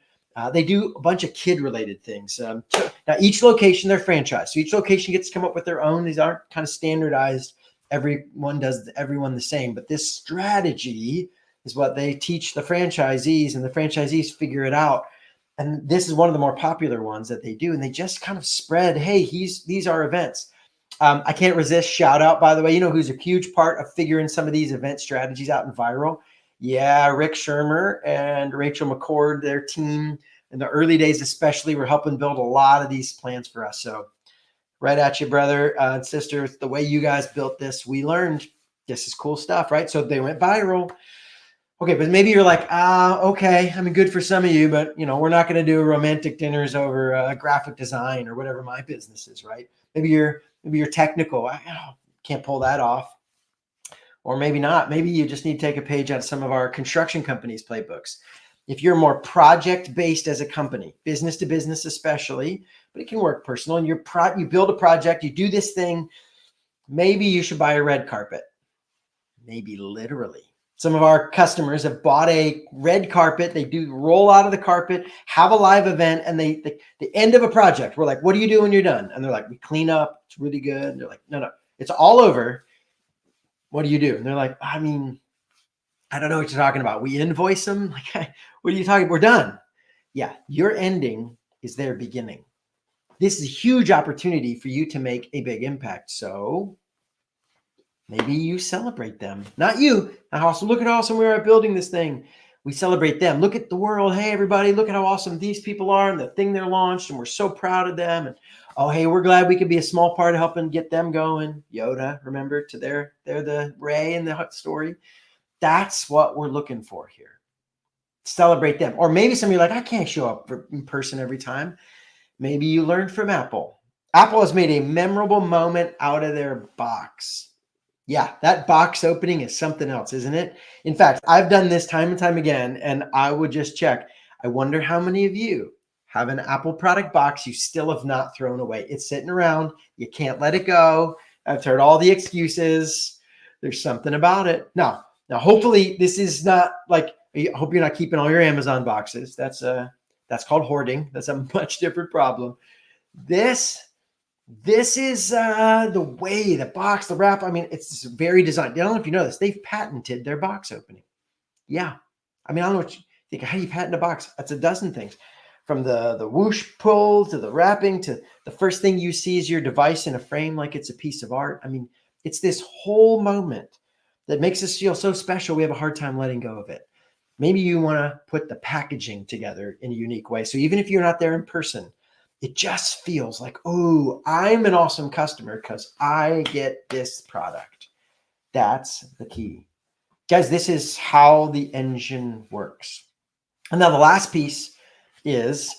They do a bunch of kid-related things. Now, each location, they're franchised. So each location gets to come up with their own. These aren't kind of standardized. Everyone does everyone the same. But this strategy is what they teach the franchisees, and the franchisees figure it out. And this is one of the more popular ones that they do. And they just kind of spread, hey, these are events. I can't resist shout out, by the way. You know who's a huge part of figuring some of these event strategies out and viral? Yeah, Rick Shermer and Rachel McCord, their team in the early days especially, were helping build a lot of these plans for us. So right at you, brother and sister. The way you guys built this, we learned this is cool stuff, right? So they went viral. Okay, but maybe you're like, okay, I mean, good for some of you, but we're not going to do romantic dinners over graphic design or whatever my business is, right? Maybe you're technical. I can't pull that off. Or maybe not. Maybe you just need to take a page out of some of our construction companies' playbooks. If you're more project-based as a company, business to business especially, but it can work personal, and you build a project, you do this thing, maybe you should buy a red carpet. Maybe literally. Some of our customers have bought a red carpet. They do roll out of the carpet, have a live event, and the end of a project, we're like, "What do you do when you're done?" And they're like, "We clean up. It's really good." And they're like, no, it's all over. What do you do? And they're like, "I mean, I don't know what you're talking about." We invoice them. Like, what are you talking about? We're done. Yeah, your ending is their beginning. This is a huge opportunity for you to make a big impact. So maybe you celebrate them, not you. Also, look at how awesome we are at building this thing. We celebrate them. Look at the world. Hey, everybody, look at how awesome these people are and the thing they're launched, and we're so proud of them. And oh, hey, we're glad we could be a small part of helping get them going. Yoda, remember, they're the Ray in the story. That's what we're looking for here. Celebrate them. Or maybe some of you are like, "I can't show up in person every time." Maybe you learned from Apple. Apple has made a memorable moment out of their box. Yeah, that box opening is something else, isn't it? In fact, I've done this time and time again, and I would just check. I wonder how many of you have an Apple product box you still have not thrown away. It's sitting around. You can't let it go. I've heard all the excuses. There's something about it. Now, hopefully this is not like, I hope you're not keeping all your Amazon boxes. That's called hoarding. That's a much different problem. This is the way, the box, the wrap. I mean, it's very designed. I don't know if you know this. They've patented their box opening. Yeah. I mean, I don't know what you think. How do you patent a box? That's a dozen things. From the whoosh pull to the wrapping to the first thing you see is your device in a frame like it's a piece of art. I mean, it's this whole moment that makes us feel so special. We have a hard time letting go of it. Maybe you want to put the packaging together in a unique way. So even if you're not there in person, it just feels like, oh, I'm an awesome customer because I get this product. That's the key. Guys, this is how the engine works. And now the last piece is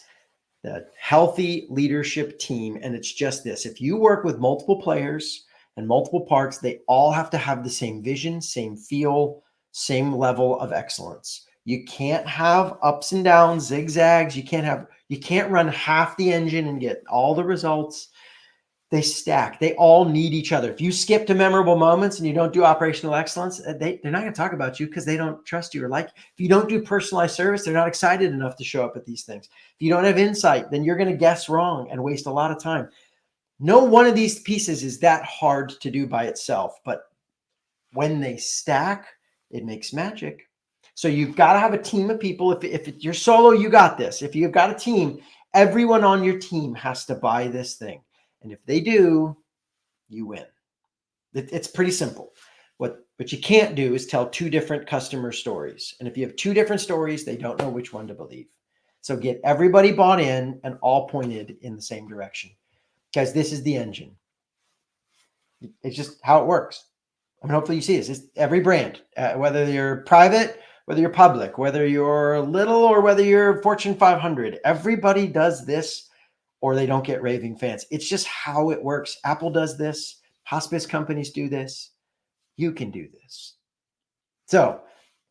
the healthy leadership team. And it's just this. If you work with multiple players and multiple parts, they all have to have the same vision, same feel, same level of excellence. You can't have ups and downs, zigzags. You can't run half the engine and get all the results. They stack. They all need each other. If you skip to memorable moments and you don't do operational excellence, they're not going to talk about you because they don't trust you or like. If you don't do personalized service, they're not excited enough to show up at these things. If you don't have insight, then you're going to guess wrong and waste a lot of time. No one of these pieces is that hard to do by itself, but when they stack, it makes magic. So you've got to have a team of people. If you're solo, you got this. If you've got a team, everyone on your team has to buy this thing. And if they do, you win. It's pretty simple. What you can't do is tell two different customer stories. And if you have two different stories, they don't know which one to believe. So get everybody bought in and all pointed in the same direction. Guys, this is the engine. It's just how it works. I mean, hopefully you see this. It's every brand, whether you're private, whether you're public, whether you're little or whether you're Fortune 500, everybody does this or they don't get raving fans. It's just how it works. Apple does this. Hospice companies do this. You can do this. So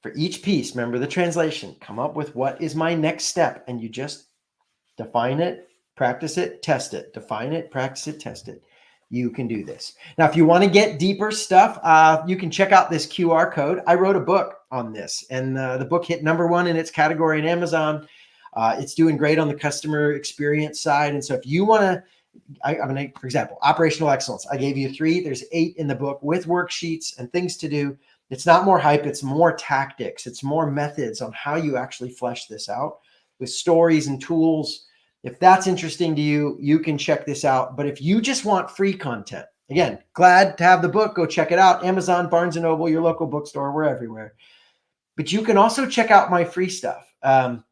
for each piece, remember the translation, come up with what is my next step. And you just define it, practice it, test it. Define it, practice it, test it. You can do this. Now, if you want to get deeper stuff, you can check out this QR code. I wrote a book on this, and the book hit #1 in its category in Amazon. It's doing great on the customer experience side. And so if you want to, for example, operational excellence, I gave you 3. There's 8 in the book with worksheets and things to do. It's not more hype. It's more tactics. It's more methods on how you actually flesh this out with stories and tools. If that's interesting to you, you can check this out. But if you just want free content, again, glad to have the book. Go check it out. Amazon, Barnes & Noble, your local bookstore, we're everywhere. But you can also check out my free stuff at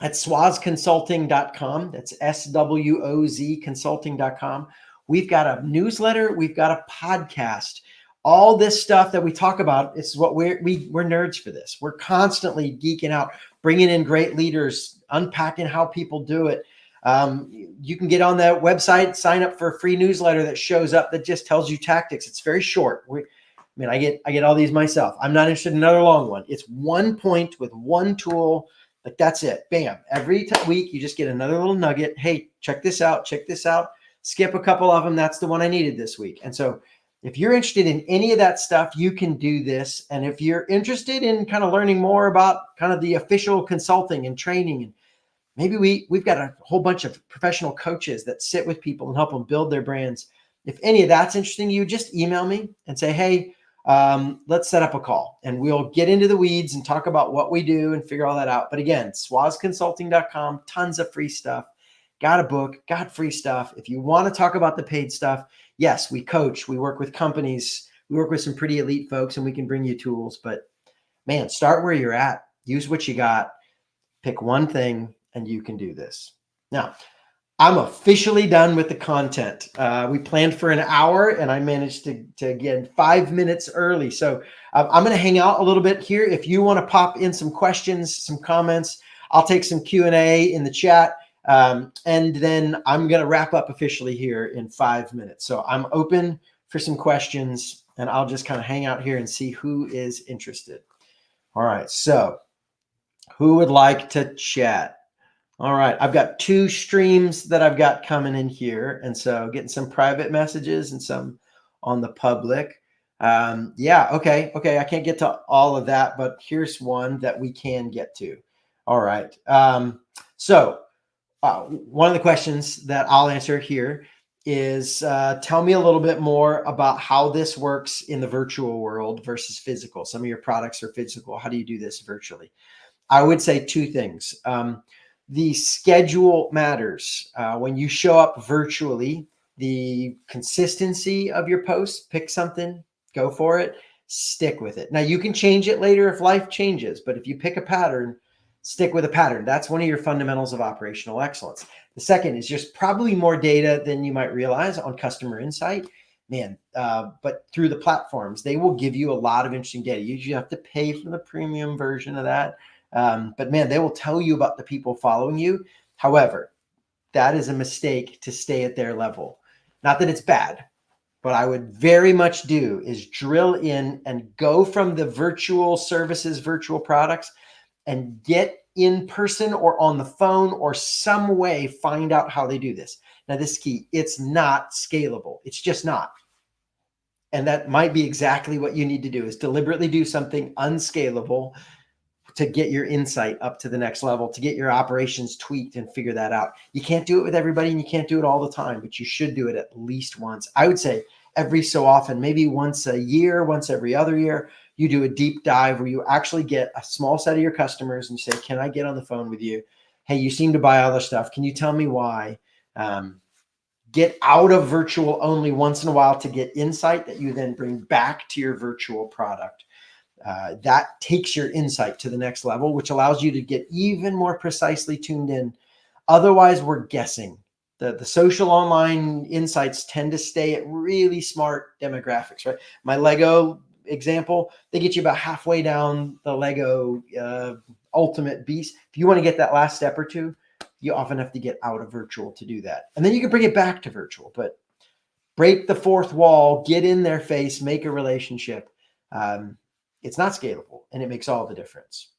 swozconsulting.com. That's SWOZ consulting.com. We've got a newsletter. We've got a podcast. All this stuff that we talk about, it's what we're nerds for this. We're constantly geeking out, bringing in great leaders, unpacking how people do it. You can get on that website, sign up for a free newsletter that shows up that just tells you tactics. It's very short. I get all these myself. I'm not interested in another long one. It's one point with one tool. Like that's it. Bam. Every week you just get another little nugget. Hey, check this out. Check this out. Skip a couple of them. That's the one I needed this week. And so if you're interested in any of that stuff, you can do this. And if you're interested in kind of learning more about kind of the official consulting and training, and maybe we've got a whole bunch of professional coaches that sit with people and help them build their brands. If any of that's interesting to you, just email me and say, hey, let's set up a call and we'll get into the weeds and talk about what we do and figure all that out. But again, swozconsulting.com, tons of free stuff. Got a book, got free stuff. If you want to talk about the paid stuff, yes, we coach, we work with companies, we work with some pretty elite folks, and we can bring you tools. But man, start where you're at, use what you got, pick one thing, and you can do this. Now, I'm officially done with the content. We planned for an hour, and I managed to get 5 minutes early. So I'm going to hang out a little bit here. If you want to pop in some questions, some comments, I'll take some Q&A in the chat. And then I'm going to wrap up officially here in 5 minutes. So I'm open for some questions, and I'll just kind of hang out here and see who is interested. All right. So who would like to chat? All right. I've got 2 streams that I've got coming in here. And so getting some private messages and some on the public. Yeah. Okay. I can't get to all of that, but here's one that we can get to. All right. One of the questions that I'll answer here is tell me a little bit more about how this works in the virtual world versus physical. Some of your products are physical. How do you do this virtually? I would say 2 things. The schedule matters. When you show up virtually, the consistency of your posts, pick something, go for it. stick with it. Now you can change it later if life changes, but if you pick a pattern, stick with a pattern. That's one of your fundamentals of operational excellence. The second is just probably more data than you might realize on customer insight. Man, but through the platforms, they will give you a lot of interesting data. You usually have to pay for the premium version of that. But man, they will tell you about the people following you. However, that is a mistake to stay at their level. Not that it's bad. What I would very much do is drill in and go from the virtual services, virtual products, and get in person or on the phone or some way find out how they do this. Now, this is key. It's not scalable. It's just not. And that might be exactly what you need to do, is deliberately do something unscalable to get your insight up to the next level, to get your operations tweaked and figure that out. You can't do it with everybody and you can't do it all the time, but you should do it at least once. I would say every so often, maybe once a year, once every other year, you do a deep dive where you actually get a small set of your customers and say, can I get on the phone with you? Hey, you seem to buy all this stuff. Can you tell me why? Get out of virtual only once in a while to get insight that you then bring back to your virtual product. That takes your insight to the next level, which allows you to get even more precisely tuned in. Otherwise, we're guessing. The social online insights tend to stay at really smart demographics, right? My Lego example, they get you about halfway down the Lego ultimate beast. If you want to get that last step or two, you often have to get out of virtual to do that. And then you can bring it back to virtual, but break the fourth wall, get in their face, make a relationship. It's not scalable, and it makes all the difference.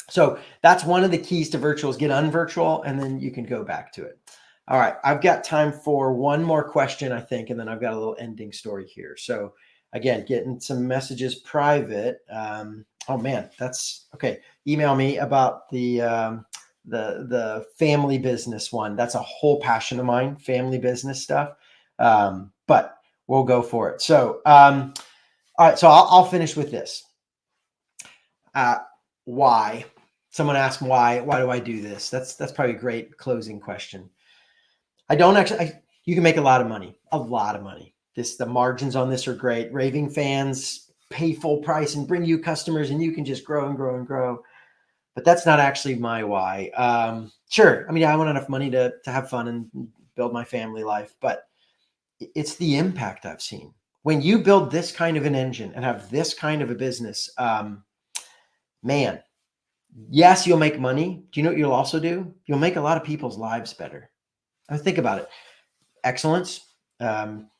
So that's one of the keys to virtual, is get unvirtual, and then you can go back to it. All right, I've got time for one more question, I think, and then I've got a little ending story here. So again, getting some messages private. Oh man, that's okay. Email me about the family business one. That's a whole passion of mine, family business stuff. But we'll go for it. So all right, so I'll finish with this. Why? Someone asked why do I do this? That's probably a great closing question. I don't actually, you can make a lot of money. The margins on this are great. Raving fans pay full price and bring you customers, and you can just grow and grow and grow. But that's not actually my why. Sure, I mean, I want enough money to have fun and build my family life, but it's the impact I've seen. When you build this kind of an engine and have this kind of a business, man, yes, you'll make money. Do you know what you'll also do? You'll make a lot of people's lives better. I mean, think about it. Excellence,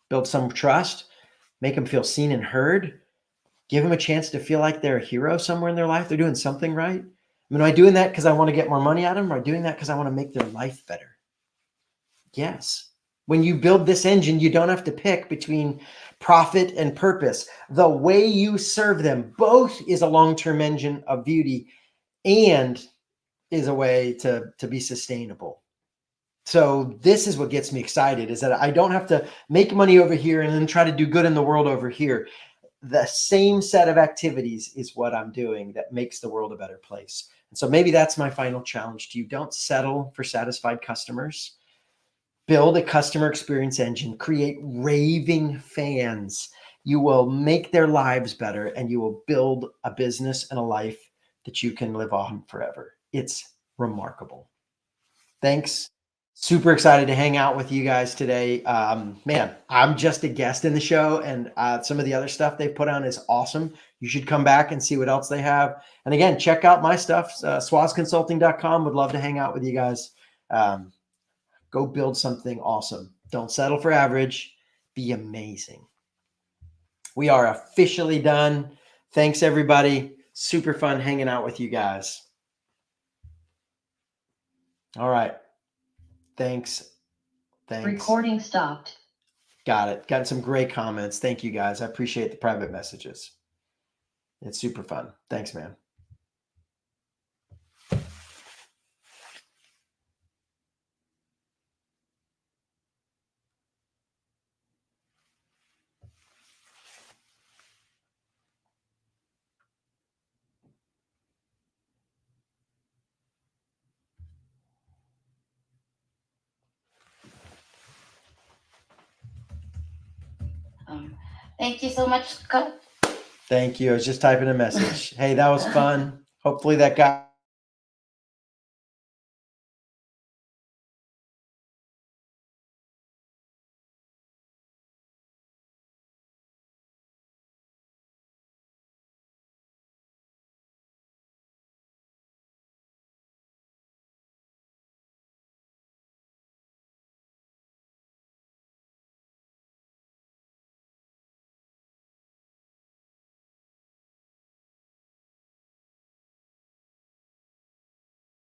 build some trust, make them feel seen and heard, give them a chance to feel like they're a hero somewhere in their life. They're doing something right. I mean, am I doing that because I want to get more money out of them? Or am I doing that because I want to make their life better? Yes. When you build this engine, you don't have to pick between profit and purpose. The way you serve them both is a long-term engine of beauty and is a way to be sustainable. So this is what gets me excited, is that I don't have to make money over here and then try to do good in the world over here. The same set of activities is what I'm doing that makes the world a better place. And so maybe that's my final challenge to you. Don't settle for satisfied customers. Build a customer experience engine, create raving fans. You will make their lives better, and you will build a business and a life that you can live on forever. It's remarkable. Thanks. Super excited to hang out with you guys today. Man, I'm just a guest in the show, and some of the other stuff they've put on is awesome. You should come back and see what else they have. And again, check out my stuff, swazconsulting.com. Would love to hang out with you guys. Go build something awesome. Don't settle for average. Be amazing. We are officially done. Thanks, everybody. Super fun hanging out with you guys. All right. Thanks. Recording stopped. Got it. Got some great comments. Thank you, guys. I appreciate the private messages. It's super fun. Thanks, man. Thank you so much, Scott. Thank you. I was just typing a message. Hey, that was fun. Hopefully that got